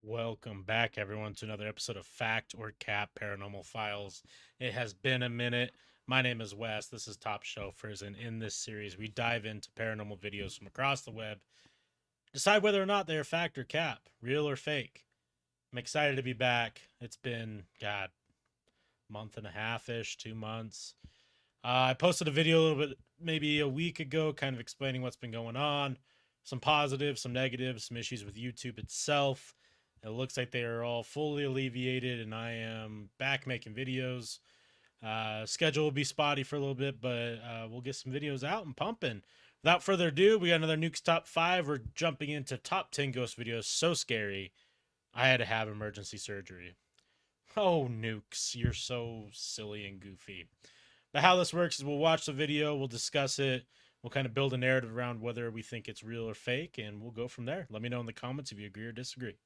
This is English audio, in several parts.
Welcome back, everyone, to another episode of Fact or Cap Paranormal Files. It has been a minute. My name is Wes. This is Topshelfers, and in this series, we dive into paranormal videos from across the web, decide whether or not they are fact or cap, real or fake. I'm excited to be back. It's been, God, month and a half ish, 2 months. I posted a video a little bit, maybe a week ago, kind of explaining what's been going on, some positives, some negatives, some issues with YouTube itself. It looks like they are all fully alleviated, and I am back making videos. Schedule will be spotty for a little bit, but we'll get some videos out and pumping. Without further ado, we got another Nukes Top 5. We're jumping into top 10 ghost videos. So scary. I had to have emergency surgery. Oh, Nukes, you're so silly and goofy. But how this works is we'll watch the video, we'll discuss it, we'll kind of build a narrative around whether we think it's real or fake, and we'll go from there. Let me know in the comments if you agree or disagree.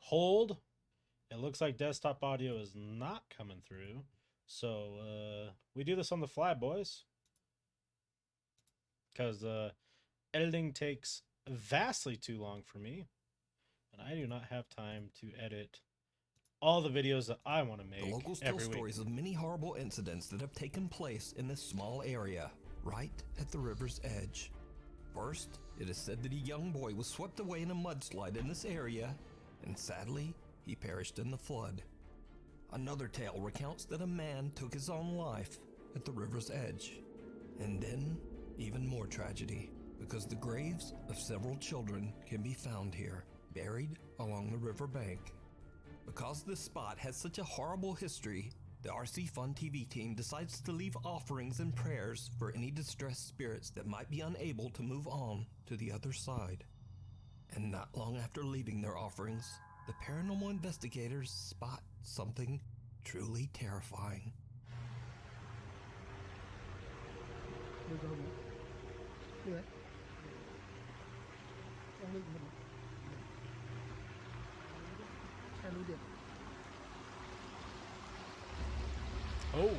Hold. It looks like desktop audio is not coming through. So we do this on the fly, boys. Because editing takes vastly too long for me. And I do not have time to edit all the videos that I want to make. The locals tell stories of many horrible incidents that have taken place in this small area, right at the river's edge. First, it is said that a young boy was swept away in a mudslide in this area, and sadly, he perished in the flood. Another tale recounts that a man took his own life at the river's edge. And then, even more tragedy, because the graves of several children can be found here, buried along the river bank. Because this spot has such a horrible history, the RC Fun TV team decides to leave offerings and prayers for any distressed spirits that might be unable to move on to the other side. And not long after leaving their offerings, the paranormal investigators spot something truly terrifying. Oh.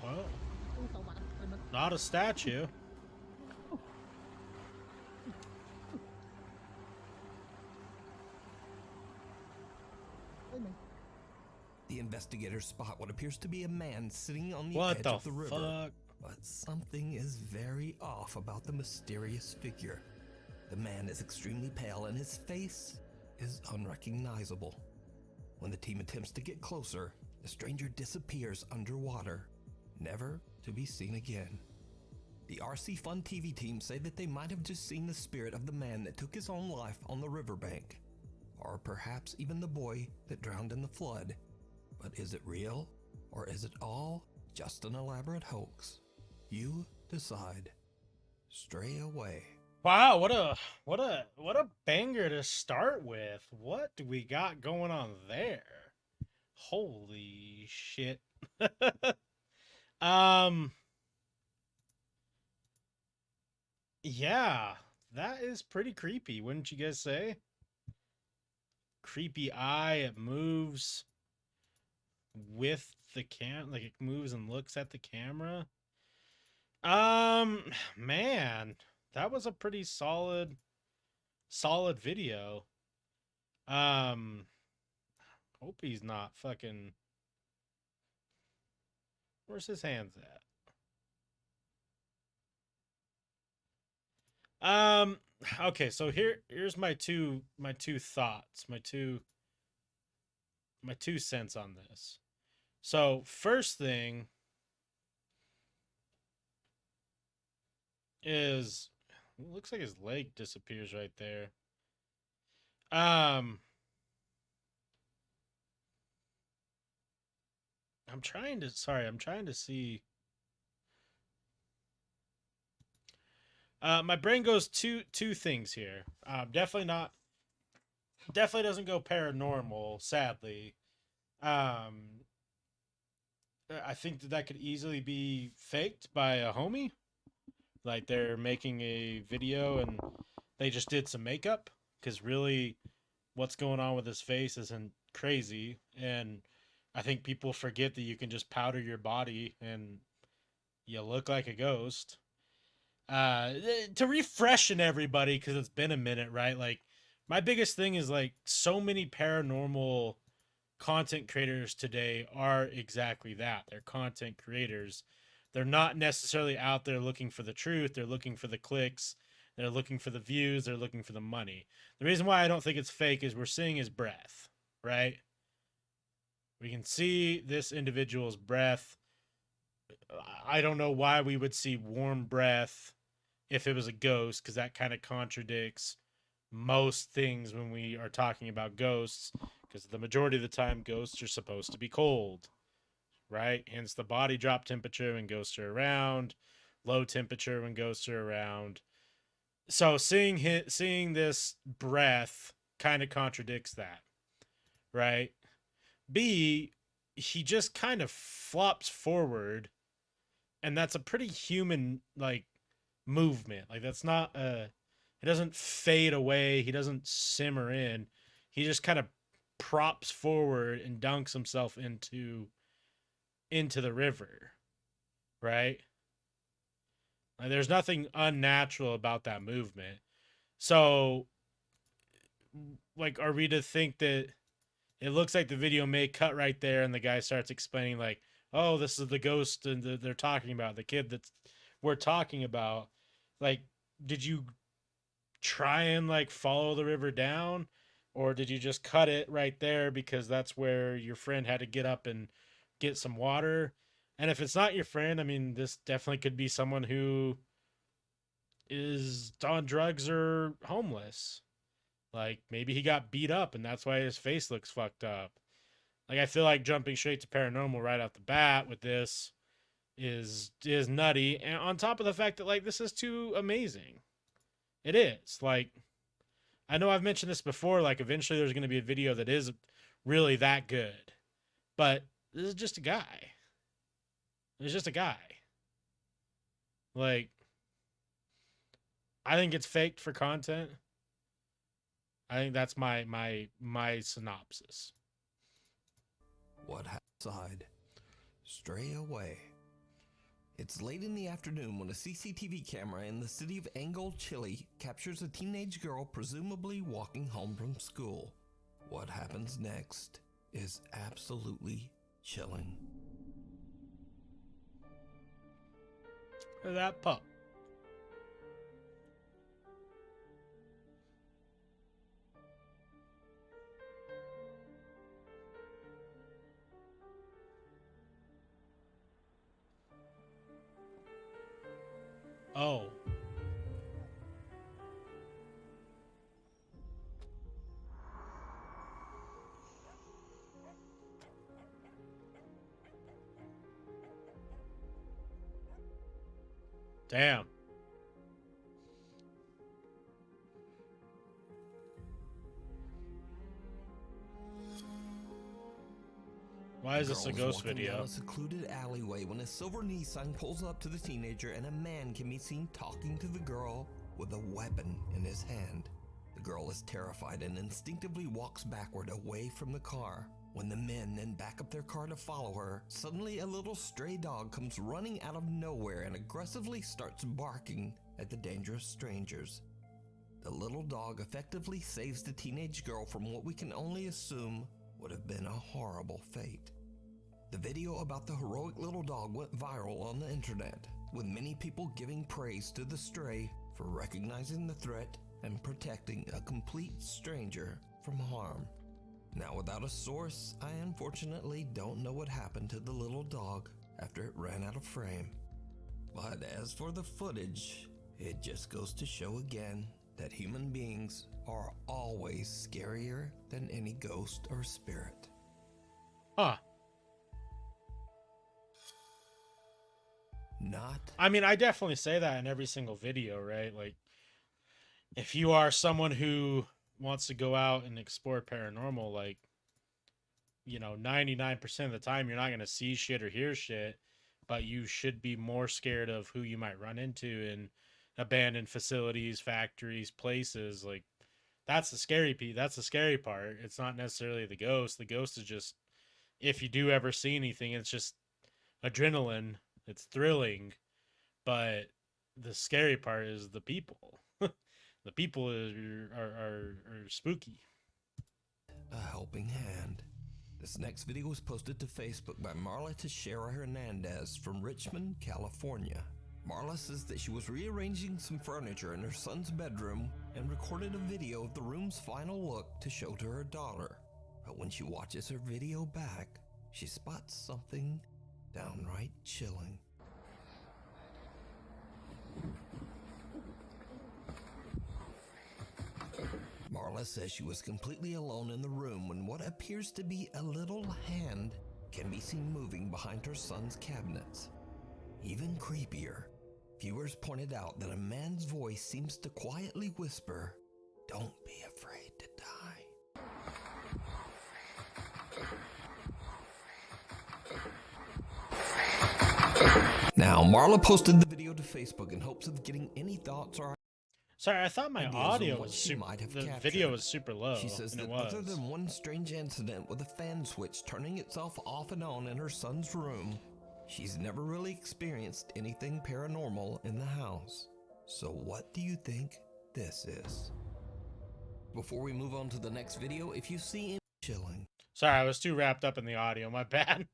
Well, not a statue. The investigators spot what appears to be a man sitting on the What edge the of the river. fuck? But something is very off about the mysterious figure. The man is extremely pale and his face is unrecognizable. When the team attempts to get closer, the stranger disappears underwater, never to be seen again. The RC Fun TV team say that they might have just seen the spirit of the man that took his own life on the riverbank, or perhaps even the boy that drowned in the flood. But is it real, or is it all just an elaborate hoax? You decide. Stray away. Wow, what a banger to start with. What do we got going on there? Holy shit. um yeah, that is pretty creepy, wouldn't you guys say? Creepy eye, it moves with the like it moves and looks at the camera. Man, that was a pretty solid video. Um, hope he's not fucking. Where's his hands at? Okay, so here's my two thoughts, my two cents on this. So first thing is, it looks like his leg disappears right there. Um I'm trying to. Sorry, I'm trying to see. My brain goes two things here. Definitely not. Definitely doesn't go paranormal. Sadly, um, I think that could easily be faked by a homie. Like they're making a video and they just did some makeup because really, what's going on with his face isn't crazy. And I think people forget that you can just powder your body and you look like a ghost. To refreshen everybody because it's been a minute, right? Like my biggest thing is like so many paranormal content creators today are exactly that. They're content creators. They're not necessarily out there looking for the truth. They're looking for the clicks. They're looking for the views. They're looking for the money. The reason why I don't think it's fake is we're seeing his breath, right? We can see this individual's breath. I don't know why we would see warm breath if it was a ghost, because that kind of contradicts most things when we are talking about ghosts, because the majority of the time ghosts are supposed to be cold, right? Hence the body drop temperature when ghosts are around, low temperature when ghosts are around. So seeing this breath kind of contradicts that, right? B, he just kind of flops forward, and that's a pretty human like movement. Like that's not a it doesn't fade away, he doesn't simmer in. He just kind of props forward and dunks himself into the river, right? Like, there's nothing unnatural about that movement. So like are we to think that it looks like the video may cut right there and the guy starts explaining like, oh, this is the ghost and they're talking about the kid that we're talking about. Like, did you try and like follow the river down, or did you just cut it right there because that's where your friend had to get up and get some water? And if it's not your friend, I mean, this definitely could be someone who is on drugs or homeless. Like maybe he got beat up and that's why his face looks fucked up. Like I feel like jumping straight to paranormal right off the bat with this is nutty, and on top of the fact that like this is too amazing. It is. Like I know I've mentioned this before, like eventually there's going to be a video that is really that good. But this is just a guy. It's just a guy. Like I think it's faked for content. I think that's my synopsis. What outside? Stray away. It's late in the afternoon when a CCTV camera in the city of Angol, Chile captures a teenage girl presumably walking home from school. What happens next is absolutely chilling. That pup. Oh. Damn. Why is this a Girl is ghost walking down video? a secluded alleyway when a silver Nissan pulls up to the teenager and a man can be seen talking to the girl with a weapon in his hand. The girl is terrified and instinctively walks backward away from the car. When the men then back up their car to follow her, suddenly a little stray dog comes running out of nowhere and aggressively starts barking at the dangerous strangers. The little dog effectively saves the teenage girl from what we can only assume would have been a horrible fate. The video about the heroic little dog went viral on the internet, with many people giving praise to the stray for recognizing the threat and protecting a complete stranger from harm. Now, without a source, I unfortunately don't know what happened to the little dog after it ran out of frame. But as for the footage, it just goes to show again that human beings are always scarier than any ghost or spirit. Huh. not. I mean, I definitely say that in every single video, right? Like, if you are someone who wants to go out and explore paranormal, like, 99% of the time you're not going to see shit or hear shit, but you should be more scared of who you might run into in abandoned facilities, factories, places. Like, that's the that's the scary part. It's not necessarily the ghost. The ghost is just, if you do ever see anything, it's just adrenaline. It's thrilling, but the scary part is the people. The people are spooky. A helping hand. This next video was posted to Facebook by Marla Teixeira Hernandez from Richmond, California. Marla says that she was rearranging some furniture in her son's bedroom and recorded a video of the room's final look to show to her daughter. But when she watches her video back, she spots something downright chilling. Marla says she was completely alone in the room when what appears to be a little hand can be seen moving behind her son's cabinets. Even creepier, viewers pointed out that a man's voice seems to quietly whisper, "Don't be afraid to die." Now, Marla posted the video to Facebook in hopes of getting any thoughts or Sorry, I thought my audio was the video was super low. She says that other than one strange incident with a fan switch turning itself off and on in her son's room, she's never really experienced anything paranormal in the house. So what do you think this is? Before we move on to the next video, if you see him chilling. Sorry, I was too wrapped up in the audio, my bad.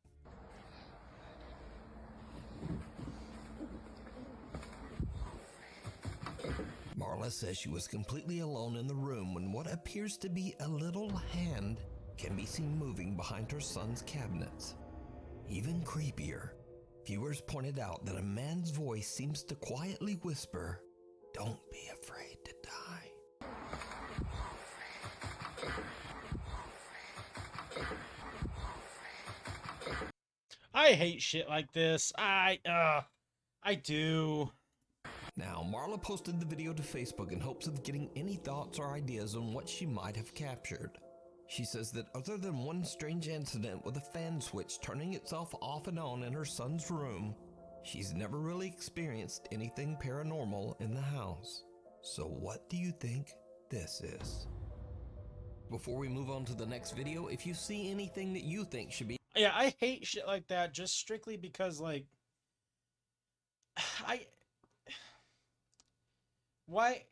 Marla says she was completely alone in the room when what appears to be a little hand can be seen moving behind her son's cabinets. Even creepier, viewers pointed out that a man's voice seems to quietly whisper, "Don't be afraid to die." I hate shit like this. I do. Now, Marla posted the video to Facebook in hopes of getting any thoughts or ideas on what she might have captured. She says that other than one strange incident with a fan switch turning itself off and on in her son's room, she's never really experienced anything paranormal in the house. So what do you think this is? Before we move on to the next video, if you see anything that you think should be... Yeah, I hate shit like that just strictly because, like, why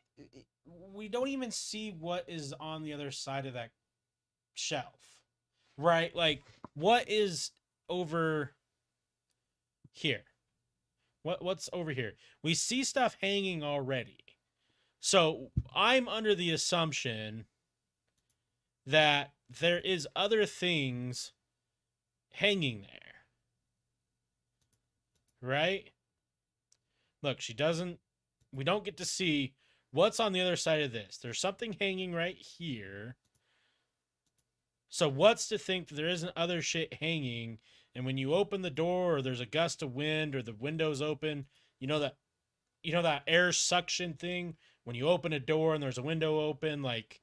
we don't even see what is on the other side of that shelf, right? Like, what is over here? What's over here? We see stuff hanging already. So I'm under the assumption that there is other things hanging there, right? Look, we don't get to see what's on the other side of this. There's something hanging right here. So what's to think that there isn't other shit hanging, and when you open the door or there's a gust of wind or the window's open, you know that air suction thing when you open a door and there's a window open, like,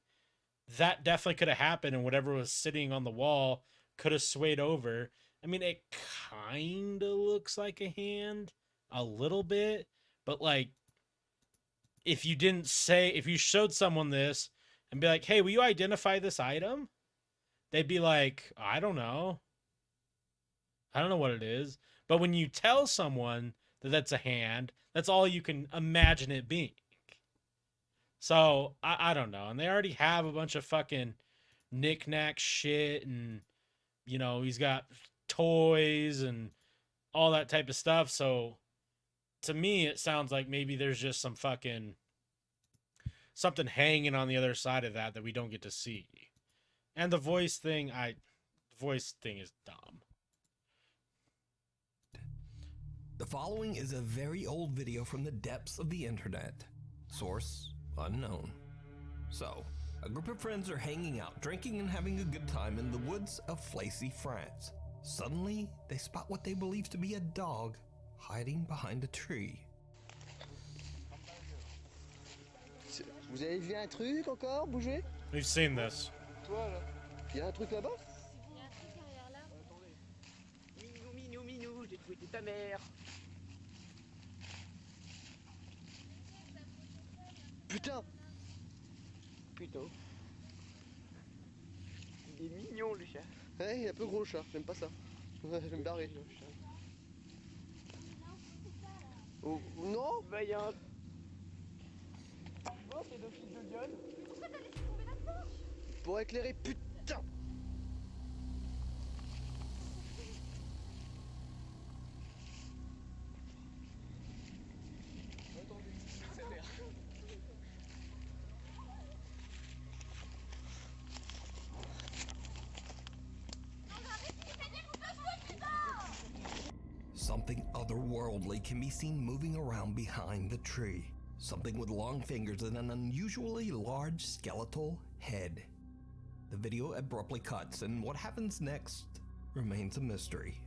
that definitely could have happened, and whatever was sitting on the wall could have swayed over. I mean, it kind of looks like a hand a little bit, but, like, if you showed someone this and be like, "Hey, will you identify this item?" They'd be like, "I don't know. I don't know what it is." But when you tell someone that that's a hand, that's all you can imagine it being. So, I don't know. And they already have a bunch of fucking knick-knack shit, and, he's got toys and all that type of stuff. So, to me, it sounds like maybe there's just something hanging on the other side of that we don't get to see. And the voice thing is dumb. The following is a very old video from the depths of the internet. Source unknown. So, a group of friends are hanging out, drinking and having a good time in the woods of Flacy, France. Suddenly, they spot what they believe to be a dog hiding behind a tree. Vous avez vu un truc encore bouger? We've seen this. Toi là. Il y a un truc là-bas? Il y a un truc derrière là. Minou, minou, minou, j'ai trouvé ta mère. Putain! Plutôt. Il est mignon le chat. Ouais, il est un peu gros le chat, j'aime pas ça. Ouais, je vais me barrer. Oh, non? Vaillant. Oh, c'est deux fils de gueule. Pourquoi t'as laissé tomber là-dedans? Pour éclairer, putain! Something otherworldly can be seen moving around behind the tree. Something with long fingers and an unusually large skeletal head. The video abruptly cuts, and what happens next remains a mystery.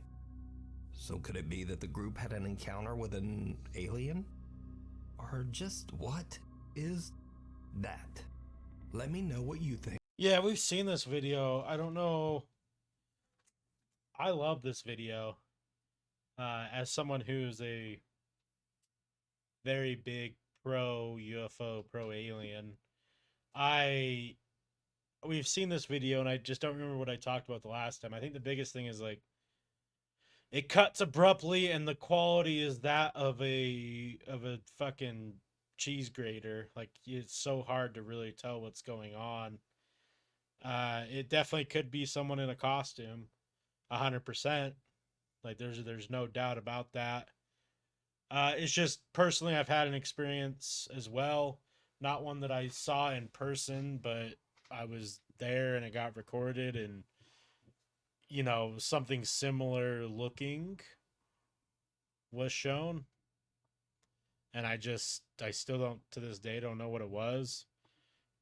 So could it be that the group had an encounter with an alien? Or just what is that? Let me know what you think. Yeah, we've seen this video. I don't know. I love this video. As someone who's a very big pro UFO, pro alien, we've seen this video and I just don't remember what I talked about the last time. I think the biggest thing is like it cuts abruptly and the quality is that of a fucking cheese grater. Like it's so hard to really tell what's going on. It definitely could be someone in a costume, 100%. Like there's no doubt about that. It's just personally I've had an experience as well, not one that I saw in person, but I was there and it got recorded, and you know, something similar looking was shown, and I still don't to this day don't know what it was,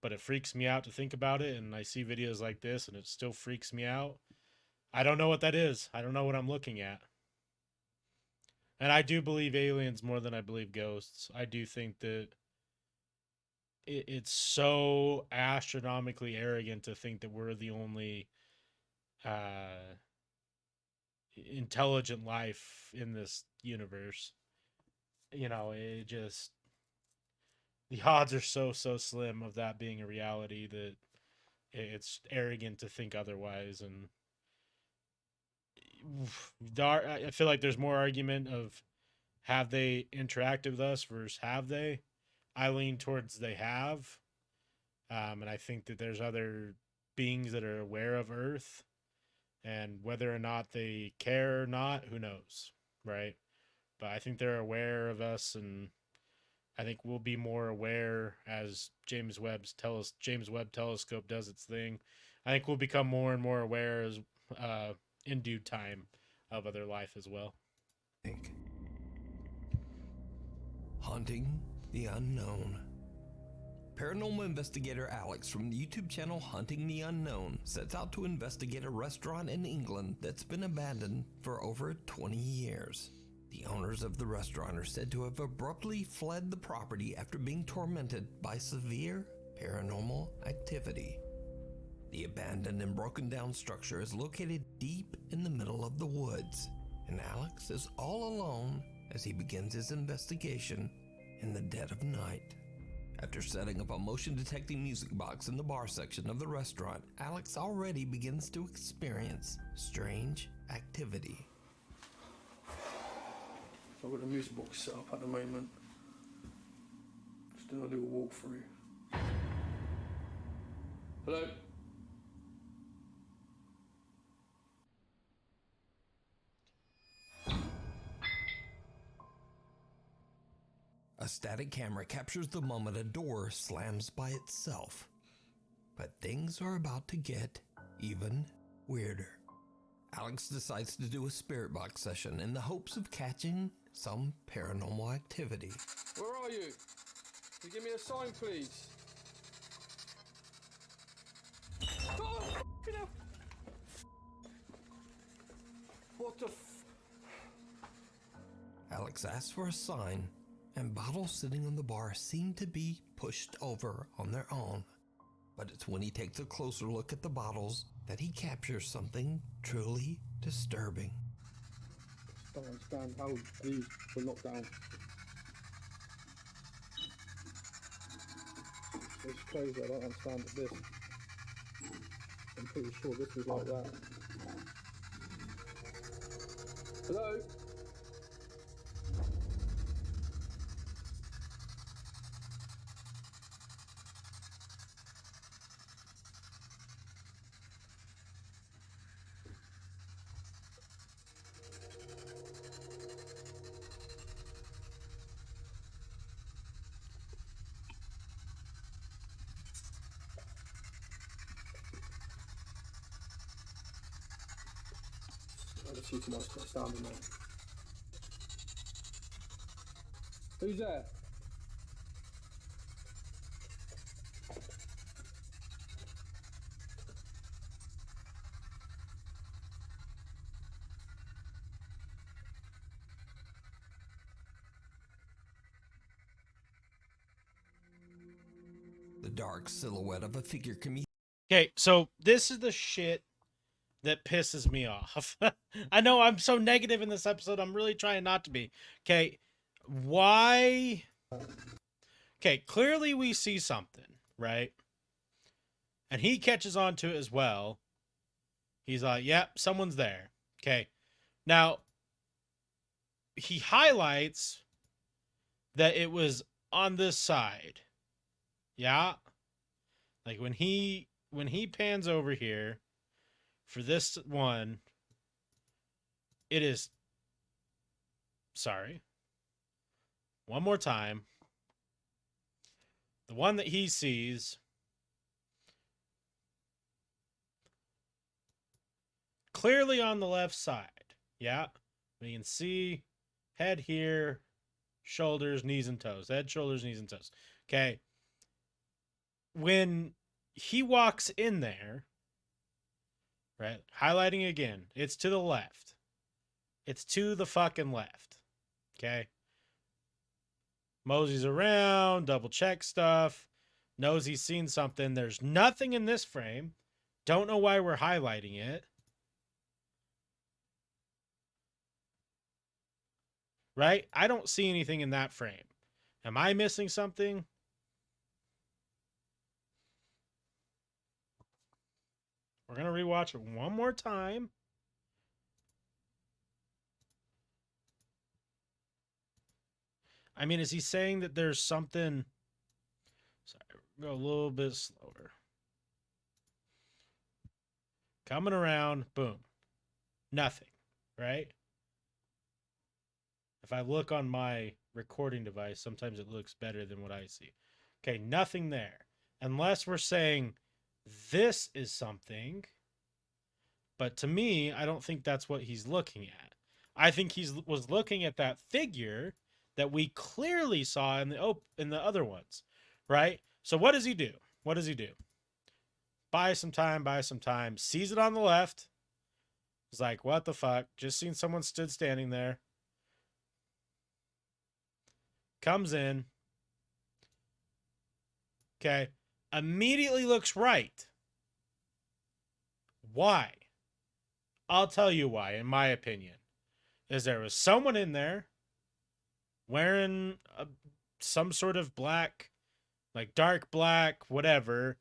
but it freaks me out to think about it, and I see videos like this and it still freaks me out. I don't know what that is. I don't know what I'm looking at. And I do believe aliens more than I believe ghosts. I do think that it's so astronomically arrogant to think that we're the only intelligent life in this universe. You know, it just, the odds are so slim of that being a reality that it's arrogant to think otherwise. And I feel like there's more argument of have they interacted with us versus have they. I lean towards they have, and I think that there's other beings that are aware of Earth, and whether or not they care or not, who knows, right? But I think they're aware of us, and I think we'll be more aware as James Webb Telescope does its thing. I think we'll become more and more aware as in due time of other life as well. Hunting the Unknown. Paranormal investigator Alex from the YouTube channel Hunting the Unknown sets out to investigate a restaurant in England that's been abandoned for over 20 years. The owners of the restaurant are said to have abruptly fled the property after being tormented by severe paranormal activity. The abandoned and broken down structure is located deep in the middle of the woods, and Alex is all alone as he begins his investigation in the dead of night. After setting up a motion detecting music box in the bar section of the restaurant, Alex already begins to experience strange activity. I've got the music box set up at the moment. Just doing a little walkthrough. Hello? A static camera captures the moment a door slams by itself. But things are about to get even weirder. Alex decides to do a spirit box session in the hopes of catching some paranormal activity. Where are you? Can you give me a sign, please? Oh, f***ing hell. What the f... Alex Alex asks for a sign, and bottles sitting on the bar seem to be pushed over on their own. But it's when he takes a closer look at the bottles that he captures something truly disturbing. Don't understand how these were knocked down. It's crazy, I don't understand this. I'm pretty sure this was like that. Hello? I don't see too much standing there. Who's there? The dark silhouette of a figure can be Okay, so this is the shit that pisses me off. I know I'm so negative in this episode. I'm really trying not to be. Okay, why? Okay, clearly we see something, right? And he catches on to it as well. He's like, yep, someone's there. Okay, now he highlights that it was on this side. Yeah, like when he pans over here for this one, it is, sorry, one more time, the one that he sees clearly on the left side. Yeah, we can see head here, shoulders, knees and toes. Head, shoulders, knees and toes. Okay, when he walks in there, right, highlighting again, it's to the left. It's to the fucking left. Okay. Moseys around, double check stuff, knows he's seen something. There's nothing in this frame. Don't know why we're highlighting it. Right? I don't see anything in that frame. Am I missing something? We're going to rewatch it one more time. I mean, is he saying that there's something? Sorry, go a little bit slower. Coming around, boom. Nothing, right? If I look on my recording device, sometimes it looks better than what I see. Okay, nothing there. Unless we're saying this is something. But to me, I don't think that's what he's looking at. I think he was looking at that figure that we clearly saw in the other ones, right? So what does he do? What does he do? Buy some time, sees it on the left. He's like, what the fuck? Just seen someone stood standing there. Comes in. Okay. Immediately looks right. Why? I'll tell you why, in my opinion. Is there was someone in there wearing some sort of black, like dark black, whatever.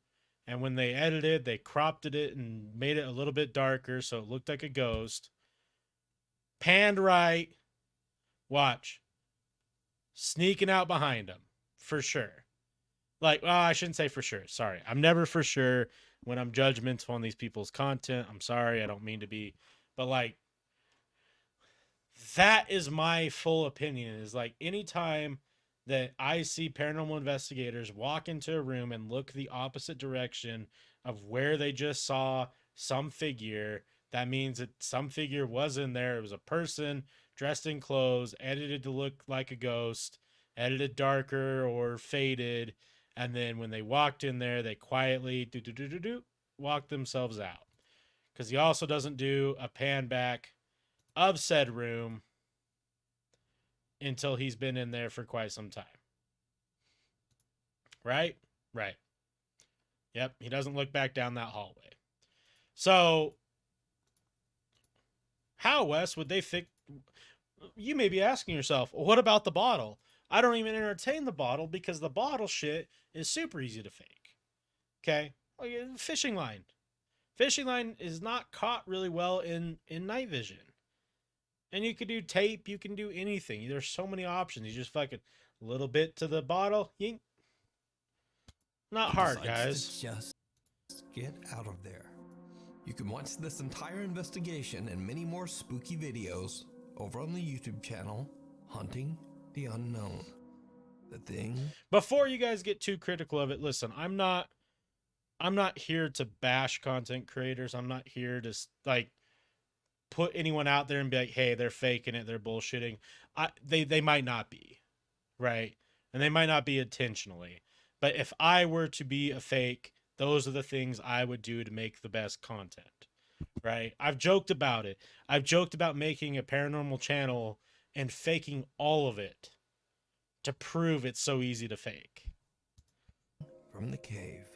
And when they edited, they cropped it and made it a little bit darker so it looked like a ghost. Panned right. Watch. Sneaking out behind him. For sure. Like, well, I shouldn't say for sure. Sorry. I'm never for sure when I'm judgmental on these people's content. I'm sorry. I don't mean to be. But like, that is my full opinion. Is like anytime that I see paranormal investigators walk into a room and look the opposite direction of where they just saw some figure, that means that some figure was in there. It was a person dressed in clothes, edited to look like a ghost, edited darker or faded. And then when they walked in there, they quietly walked themselves out. Because he also doesn't do a pan back of said room until he's been in there for quite some time. Right? Right. Yep, he doesn't look back down that hallway. So, how, Wes, would they think? You may be asking yourself, well, what about the bottle? I don't even entertain the bottle because the bottle shit is super easy to fake. Okay? Fishing line. Fishing line is not caught really well in night vision. And you can do tape, you can do anything. There's so many options. You just fucking a little bit to the bottle, yink. Not hard, guys. Just get out of there. You can watch this entire investigation and many more spooky videos over on the YouTube channel, Hunting the Unknown. The Thing. Before you guys get too critical of it, listen, I'm not here to bash content creators. I'm not here to like put anyone out there and be like, hey, they're faking it, they're bullshitting. They might not be, right? And they might not be intentionally. But if I were to be a fake, those are the things I would do to make the best content, right? I've joked about it. I've joked about making a paranormal channel and faking all of it to prove it's so easy to fake. From the cave.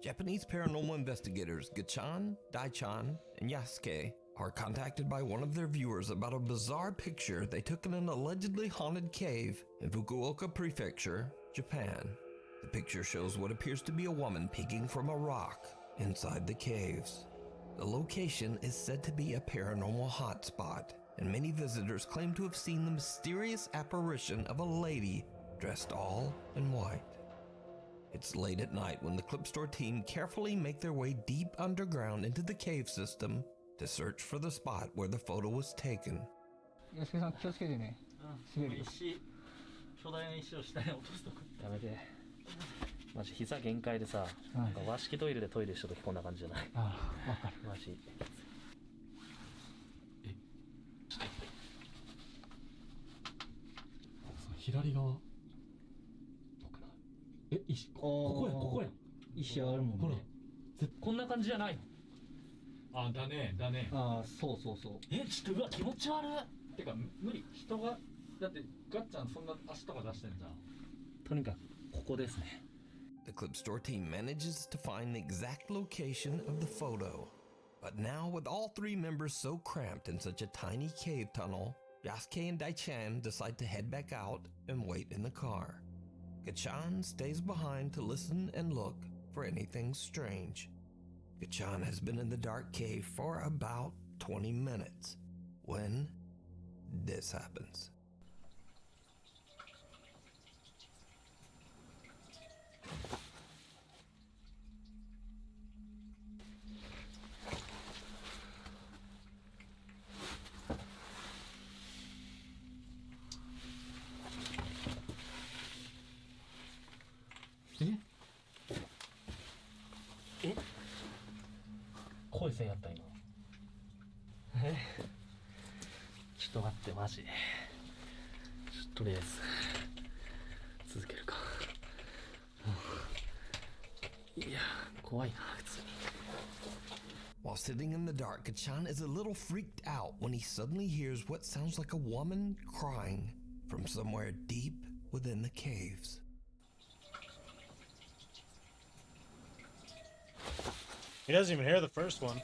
Japanese paranormal investigators Gachan, Daichan, and Yasuke are contacted by one of their viewers about a bizarre picture they took in an allegedly haunted cave in Fukuoka Prefecture, Japan. The picture shows what appears to be a woman peeking from a rock inside the caves. The location is said to be a paranormal hotspot, and many visitors claim to have seen the mysterious apparition of a lady dressed all in white. It's late at night when the clip store team carefully make their way deep underground into the cave system to search for the spot where the photo was taken. 安助さん気をつけてね。滑るよ。巨大な石を下に落とすとか。やめて。マジ膝限界でさ、なんか和式トイレでトイレした時こんな感じじゃない。ああ、わかる。マジ。左側。石、ここやん。石あるもんね。ほら、こんな感じじゃないの。あ、だね。ああ、そうそうそう。ちょっとうわ気持ち悪い。てか無理、人がだってガッチャンそんな足とか出してんじゃん。とにかくここですね。The clip store team manages to find the exact location of the photo. But now, with all three members so cramped in such a tiny cave tunnel, Yasuke and Daichan decide to head back out and wait in the car. Gachan stays behind to listen and look for anything strange. Gachan has been in the dark cave for about 20 minutes when this happens. Eh? 声せんやった今。ちょっと待ってマジ。とりあえず続けるか。いや怖いな普通に。While sitting in the dark, Gachan is a little freaked out when he suddenly hears what sounds like a woman crying from somewhere deep within the caves. He doesn't even hear the first one.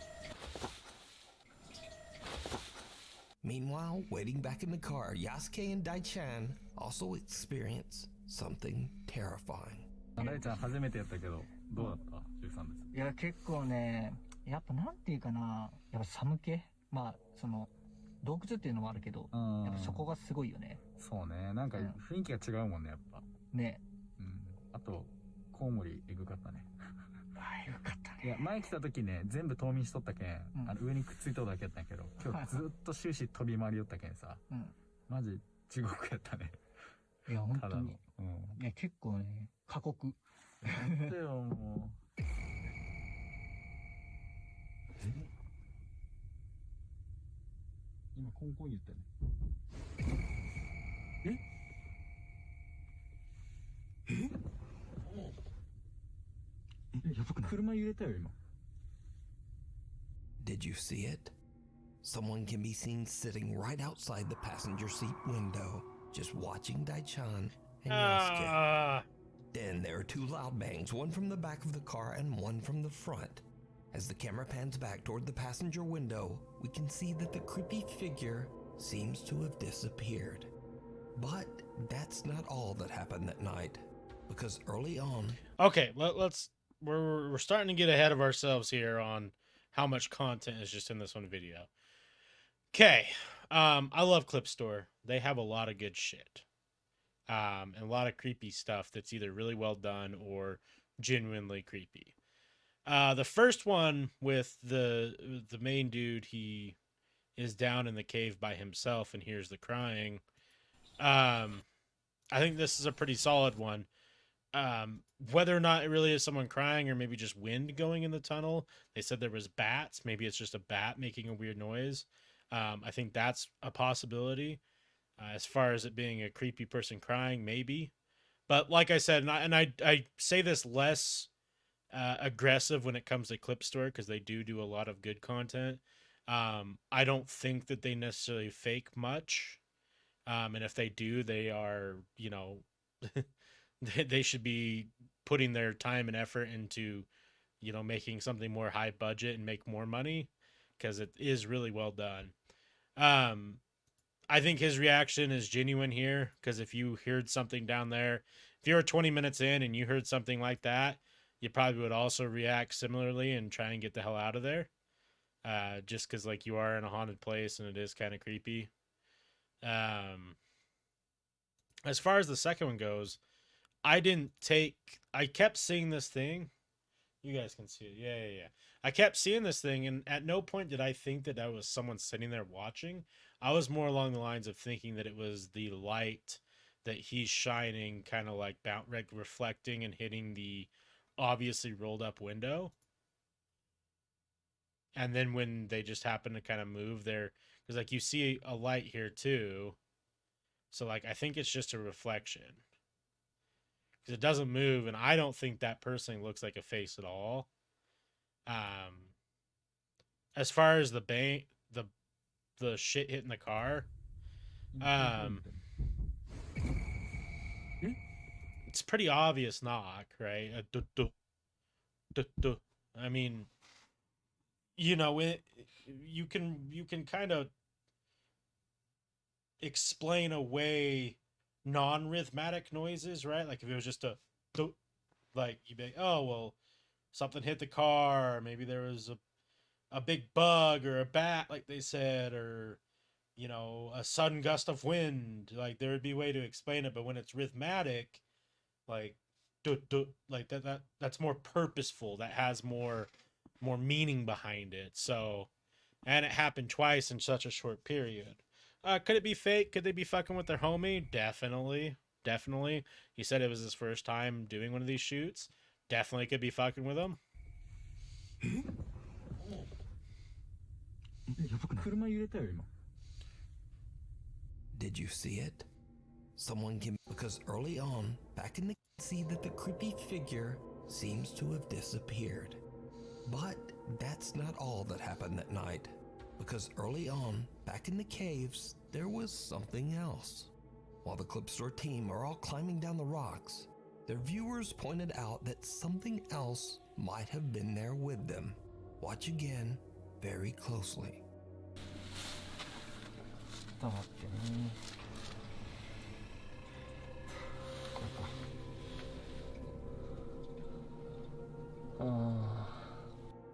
Meanwhile, waiting back in the car, Yasuke and Daichan also experience something terrifying. 大ちゃん初めてやったけどどうだった13です。いや、結構ね、やっぱなんていうかな、やっぱ寒気、まあその洞窟っていうのもあるけど、やっぱそこがすごいよね。そうね、なんか雰囲気が違うもんねやっぱ。ね。うん。あとコウモリエグかったね。あ、よかったね。いや前来た時ね全部冬眠しとったけん、上にくっついとるだけやったんやけど、今日ずっと終始飛び回りよったけんさ、マジ地獄やったね。いや本当に。いや結構ね過酷。なんでよもう。今コンコン言ったよね。やばくない？車揺れたよ今。 Did you see it? someone can be seen sitting right outside the passenger seat window, just watching Daichan and Yasuke. Then there are two loud bangs, one from the back of the car and one from the front. As the camera pans back toward the passenger window, we can see that the creepy figure seems to have disappeared. But that's not all that happened that night, because early on... Okay, we're starting to get ahead of ourselves here on how much content is just in this one video. Okay, I love Clip Store. They have a lot of good shit. And a lot of creepy stuff that's either really well done or genuinely creepy. The first one with the main dude, he is down in the cave by himself and hears the crying. I think this is a pretty solid one. Whether or not it really is someone crying or maybe just wind going in the tunnel. They said there was bats. Maybe it's just a bat making a weird noise. I think that's a possibility. As far as it being a creepy person crying, maybe. But like I said, and I say this less aggressive when it comes to Clip Store, because they do a lot of good content. I don't think that they necessarily fake much. And if they do, they are, you know, they should be putting their time and effort into, you know, making something more high budget and make more money, because it is really well done. I think his reaction is genuine here, because if you heard something down there, if you were 20 minutes in and you heard something like that, you probably would also react similarly and try and get the hell out of there. Just because, like, you are in a haunted place and it is kind of creepy. As far as the second one goes, I kept seeing this thing. You guys can see it. Yeah. I kept seeing this thing, and at no point did I think that that was someone sitting there watching. I was more along the lines of thinking that it was the light that he's shining, kind of like reflecting and hitting the obviously rolled up window. And then when they just happen to kind of move there, because like you see a light here too. So like I think it's just a reflection. Because it doesn't move, and I don't think that personally looks like a face at all. As far as the shit hitting the car, it's pretty obvious knock, right? I mean, you know, you can kind of explain away non-rhythmic noises, right? Like if it was just like you'd be like, oh well, something hit the car, or maybe there was a big bug or a bat, like they said, or you know, a sudden gust of wind. Like there would be a way to explain it, but when it's rhythmic, like like that's more purposeful. That has more meaning behind it. So, and it happened twice in such a short period. Could it be fake? Could they be fucking with their homie? Definitely. He said it was his first time doing one of these shoots. Definitely could be fucking with him. Did you see it? Someone can, because early on, back in the see that the creepy figure seems to have disappeared. But that's not all that happened that night, because early on, back in the caves, there was something else. While the Clip Store team are all climbing down the rocks, their viewers pointed out that something else might have been there with them. Watch again very closely.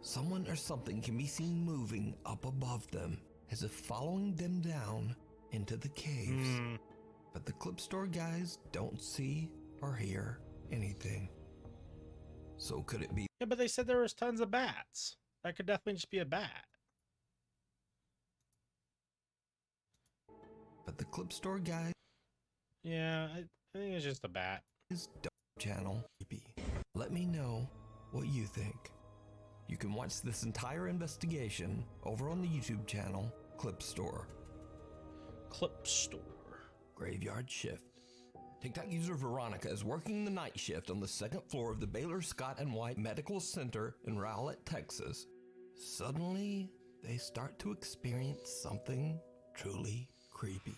Someone or something can be seen moving up above them, as if following them down into the caves. But the Clip Store guys don't see or hear anything. So could it be? Yeah, but they said there was tons of bats. That could definitely just be a bat. But the Clip Store guys... Yeah, I think it's just a bat. Is channel. Let me know what you think. You can watch this entire investigation over on the YouTube channel, Clip Store. Clip Store. Graveyard shift. TikTok user Veronica is working the night shift on the second floor of the Baylor Scott & White Medical Center in Rowlett, Texas. Suddenly, they start to experience something truly creepy.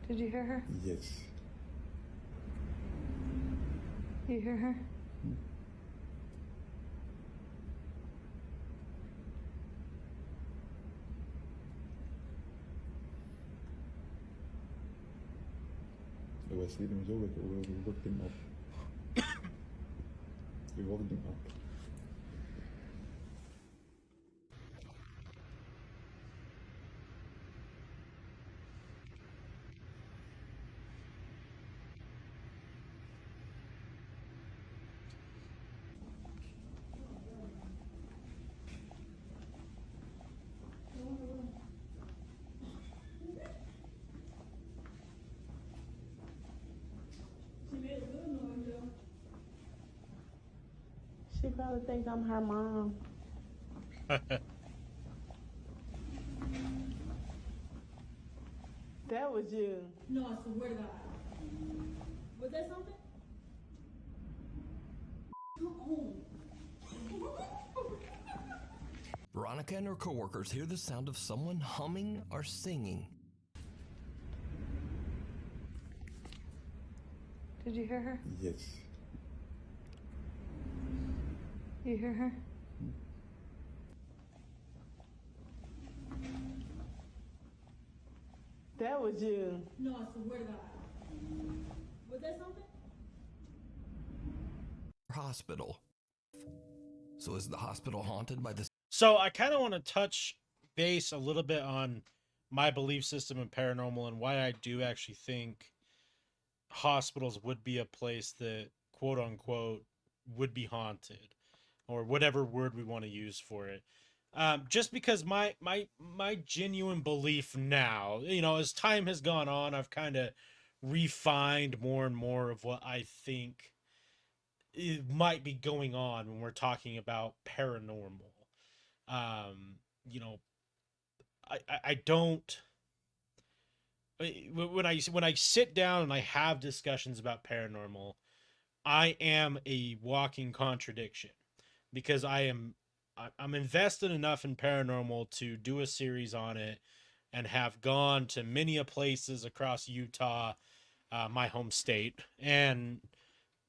Did you hear her? Yes. You hear her? هو يا سيدي مزوج ووقت النار ووقت النار. She probably thinks I'm her mom. That was you. No, I swear to God. Was that something? Veronica and her coworkers hear the sound of someone humming or singing. Did you hear her? Yes. You hear her? That was you. No, I swear to God. Was that something? Hospital. So is the hospital haunted by the... So I kind of want to touch base a little bit on my belief system in paranormal and why I do actually think hospitals would be a place that, quote unquote, would be haunted, or whatever word we want to use for it. Just because my genuine belief now, you know, as time has gone on, I've kind of refined more and more of what I think it might be going on when we're talking about paranormal. You know, I don't, when I sit down and I have discussions about paranormal, I am a walking contradiction, because I'm invested enough in paranormal to do a series on it, and have gone to many places across Utah, my home state, and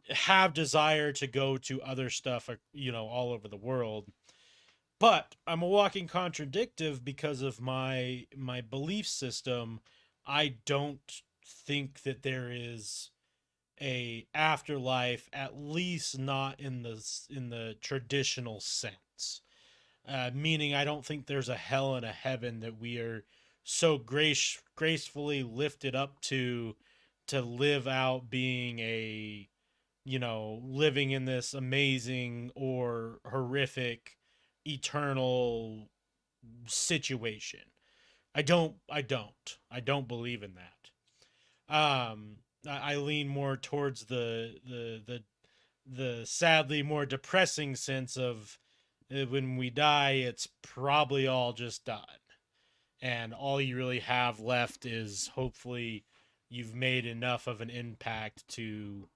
have desire to go to other stuff, you know, all over the world. But I'm a walking contradictive because of my belief system. I don't think that there is a afterlife, at least not in the traditional sense. Meaning I don't think there's a hell and a heaven that we are so gracefully lifted up to live out being a, you know, living in this amazing or horrific eternal situation. I don't believe in that. I lean more towards the sadly more depressing sense of, when we die, it's probably all just done, and all you really have left is, hopefully, you've made enough of an impact to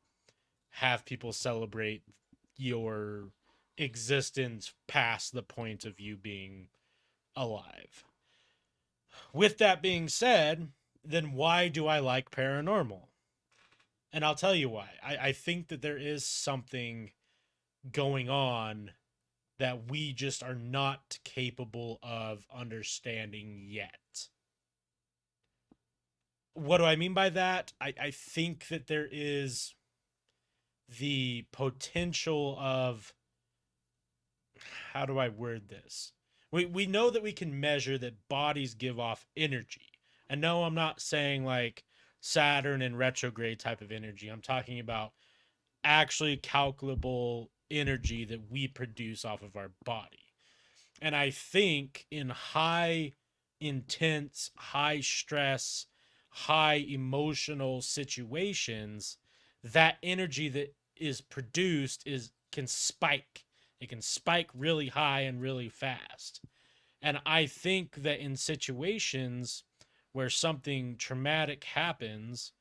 have people celebrate your existence past the point of you being alive. With that being said, then why do I like paranormal? And I'll tell you why. I think that there is something going on that we just are not capable of understanding yet. What do I mean by that? I think that there is the potential of, how do I word this? We know that we can measure that bodies give off energy. And no, I'm not saying like Saturn and retrograde type of energy. I'm talking about actually calculable energy that we produce off of our body. And I think in high intense, high stress, high emotional situations, that energy that is produced can spike. It can spike really high and really fast. And I think that in situations where something traumatic happens,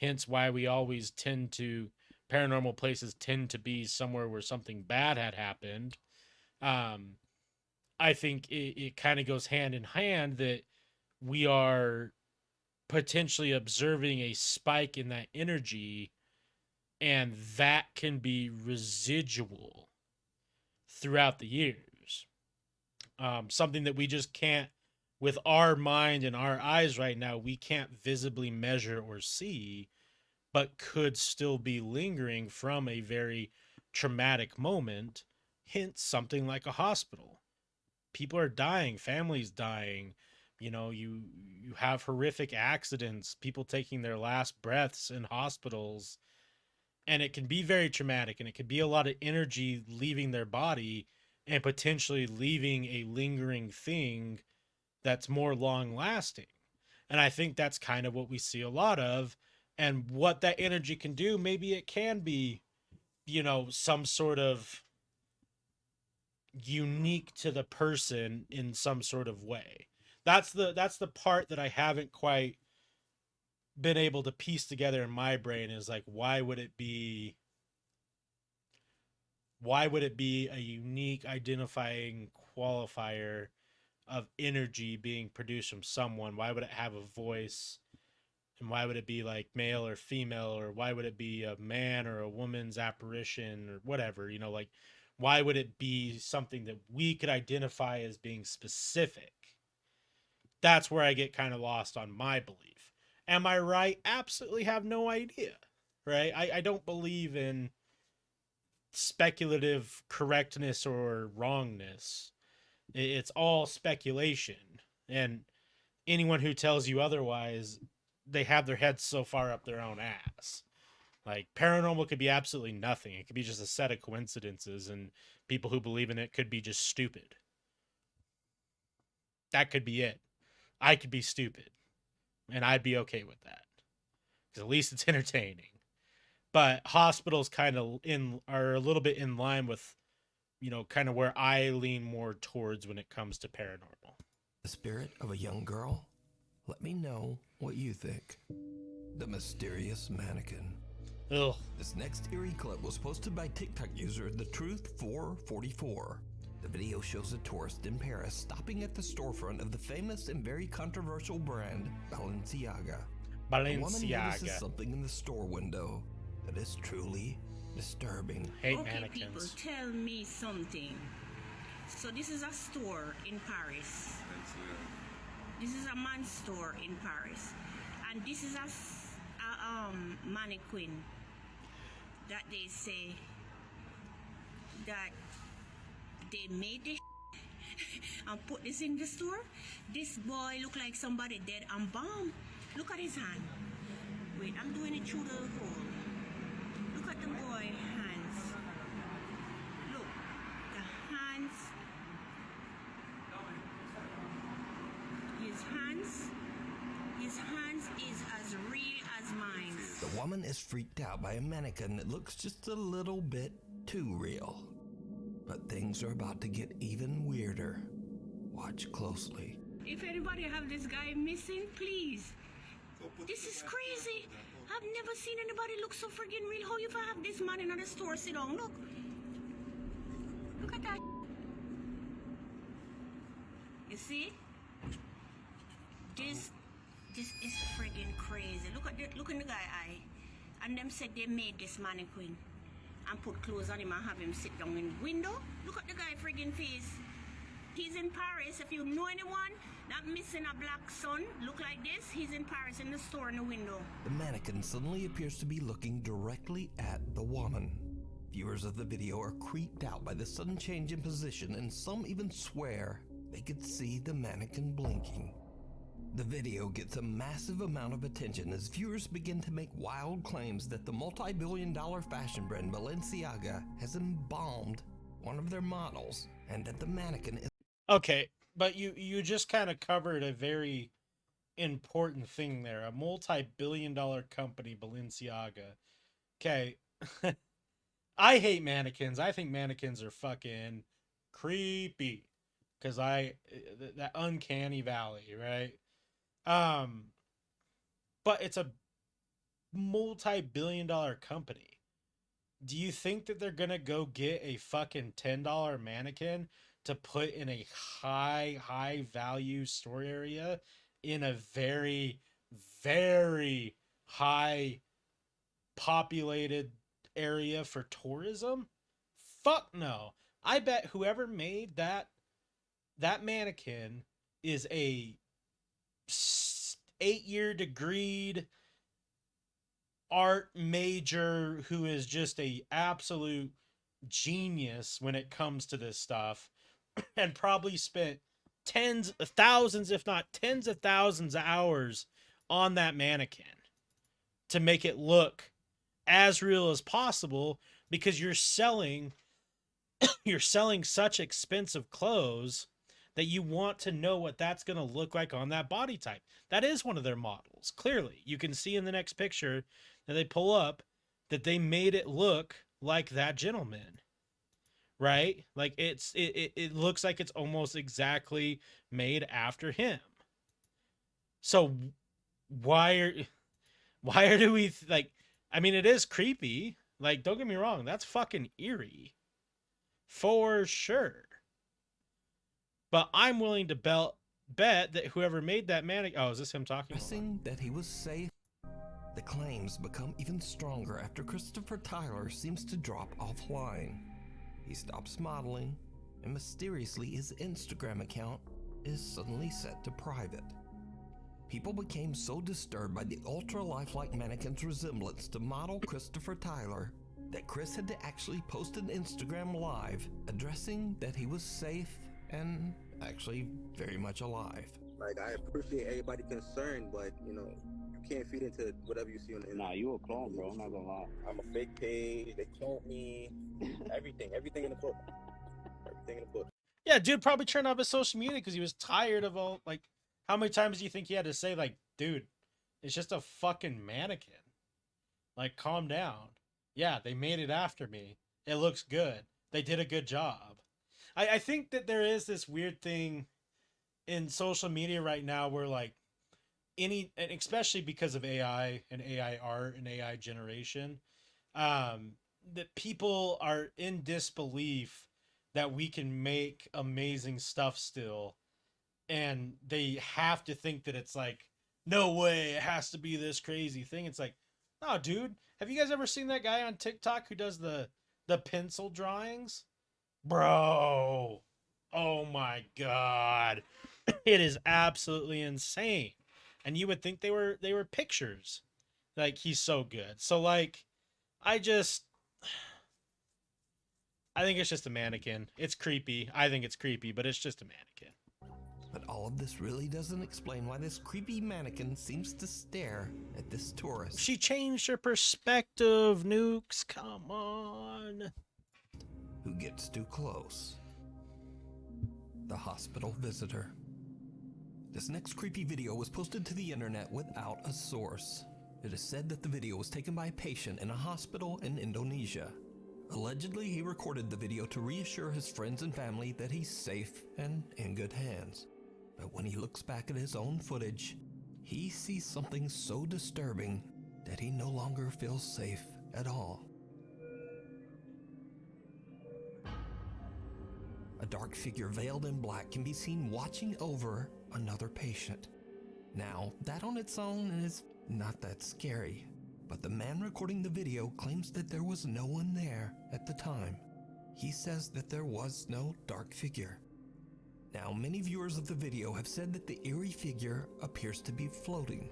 hence why we always tend to, paranormal places tend to be somewhere where something bad had happened. I think it kind of goes hand in hand that we are potentially observing a spike in that energy, and that can be residual throughout the years. Something that we just can't, with our mind and our eyes right now, we can't visibly measure or see, but could still be lingering from a very traumatic moment. Hence, something like a hospital. People are dying, families dying. You have horrific accidents, people taking their last breaths in hospitals, and it can be very traumatic, and it could be a lot of energy leaving their body and potentially leaving a lingering thing that's more long lasting. And I think that's kind of what we see a lot of, and what that energy can do. Maybe it can be, some sort of unique to the person in some sort of way. That's the part that I haven't quite been able to piece together in my brain, is like, why would it be a unique identifying qualifier of energy being produced from someone? Why would it have a voice? And why would it be like male or female? Or why would it be a man or a woman's apparition or whatever? Like, why would it be something that we could identify as being specific? That's where I get kind of lost on my belief. Am I right? Absolutely have no idea. Right? I don't believe in speculative correctness or wrongness. It's all speculation. And anyone who tells you otherwise, they have their heads so far up their own ass. Like, paranormal could be absolutely nothing. It could be just a set of coincidences, and people who believe in it could be just stupid. That could be it. I could be stupid, and I'd be okay with that, because at least it's entertaining. But hospitals kind of are a little bit in line with, kind of where I lean more towards when it comes to paranormal. The spirit of a young girl? Let me know what you think. The mysterious mannequin. Ugh. This next eerie clip was posted by TikTok user TheTruth444. The video shows a tourist in Paris stopping at the storefront of the famous and very controversial brand Balenciaga. The woman notices something in the store window that is truly disturbing. Hate mannequins. People, tell me something. So this is a store in Paris. This is a man's store in Paris, and this is a mannequin that they say that they made this and put this in the store. This boy look like somebody dead and bomb. Look at his hand. Wait, I'm doing it through the hole. Look at the boy hands. Look, the hands. His hands is as real as mine. The woman is freaked out by a mannequin that looks just a little bit too real. But things are about to get even weirder. Watch closely. If anybody have this guy missing, please. This is crazy. I've never seen anybody look so friggin' real. How you have this man in the store sit down? Look. Look at that. You see? This is friggin' crazy. Look in the guy eye. And them said they made this mannequin and put clothes on him and have him sit down in the window. Look at the guy friggin' face. He's in Paris. If you know anyone that missing a black son look like this, he's in Paris in the store in the window. The mannequin suddenly appears to be looking directly at the woman. Viewers of the video are creeped out by the sudden change in position, and some even swear they could see the mannequin blinking. The video gets a massive amount of attention as viewers begin to make wild claims that the multi-billion-dollar fashion brand Balenciaga has embalmed one of their models, and that the mannequin is... Okay, but you just kind of covered a very important thing there. A multi-billion-dollar company, Balenciaga. Okay. I hate mannequins. I think mannequins are fucking creepy. Because that uncanny valley, right? But it's a multi-billion-dollar company. Do you think that they're gonna go get a fucking $10 mannequin to put in a high value store area in a very, very high populated area for tourism? Fuck no. I bet whoever made that mannequin is a 8-year degreed art major who is just a absolute genius when it comes to this stuff, and probably spent tens of thousands, if not tens of thousands of hours on that mannequin to make it look as real as possible, because you're selling such expensive clothes that you want to know what that's going to look like on that body type. That is one of their models. Clearly, you can see in the next picture that they pull up that they made it look like that gentleman, right? Like it looks like it's almost exactly made after him. So why do we like, I mean, it is creepy. Like, don't get me wrong, that's fucking eerie for sure. But I'm willing to bet that whoever made that mannequin... Oh, is this him talking? Guessing that he was safe. The claims become even stronger after Christopher Tyler seems to drop offline. He stops modeling, and mysteriously his Instagram account is suddenly set to private. People became so disturbed by the ultra-lifelike mannequin's resemblance to model Christopher Tyler that Chris had to actually post an Instagram live addressing that he was safe and actually very much alive. Like, I appreciate everybody concerned, but you know, you can't feed into whatever you see on the internet. Nah, you a clone, bro. I'm not gonna lie. I'm a fake page. They cloned me. Everything in the book. Everything in the book. Yeah, dude probably turned off his social media because he was tired of all, like, how many times do you think he had to say, like, dude, it's just a fucking mannequin. Like, calm down. Yeah, they made it after me. It looks good. They did a good job. I think that there is this weird thing in social media right now where, like, and especially because of AI and AI art and AI generation, that people are in disbelief that we can make amazing stuff still, and they have to think that it's like, no way, it has to be this crazy thing. It's like, no, dude, have you guys ever seen that guy on TikTok who does the pencil drawings? Bro, oh my god, it is absolutely insane. And you would think they were pictures. Like, he's so good. So, like, I think it's just a mannequin. It's creepy. I think it's creepy, but it's just a mannequin. But all of this really doesn't explain why this creepy mannequin seems to stare at this tourist. She changed her perspective, Nukes. Come on. Who gets too close? The hospital visitor. This next creepy video was posted to the internet without a source. It is said that the video was taken by a patient in a hospital in Indonesia. Allegedly, he recorded the video to reassure his friends and family that he's safe and in good hands. But when he looks back at his own footage, he sees something so disturbing that he no longer feels safe at all. A dark figure veiled in black can be seen watching over another patient. Now, that on its own is not that scary, but the man recording the video claims that there was no one there at the time. He says that there was no dark figure. Now, many viewers of the video have said that the eerie figure appears to be floating,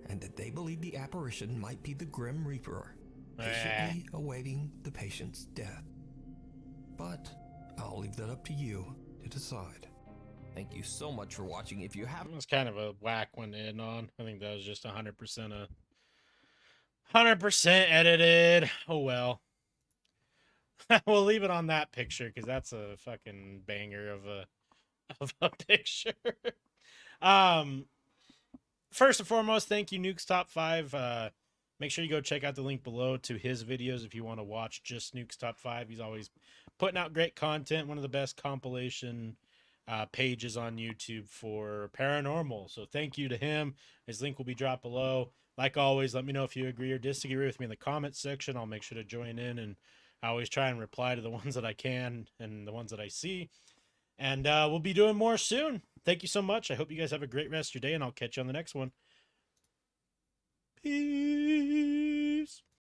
and that they believe the apparition might be the Grim Reaper, patiently awaiting the patient's death. But I'll leave that up to you to decide. Thank you so much for watching. If you haven't... It was kind of a whack one to end on. I think that was just 100% edited. Oh, well. We'll leave it on that picture because that's a fucking banger of a picture. First and foremost, thank you, Nuke's Top 5. Make sure you go check out the link below to his videos if you want to watch just Nuke's Top 5. He's always putting out great content. One of the best compilation pages on YouTube for paranormal. So thank you to him. His link will be dropped below. Like always, let me know if you agree or disagree with me in the comments section. I'll make sure to join in, and I always try and reply to the ones that I can and the ones that I see. And we'll be doing more soon. Thank you so much. I hope you guys have a great rest of your day, and I'll catch you on the next one. Peace.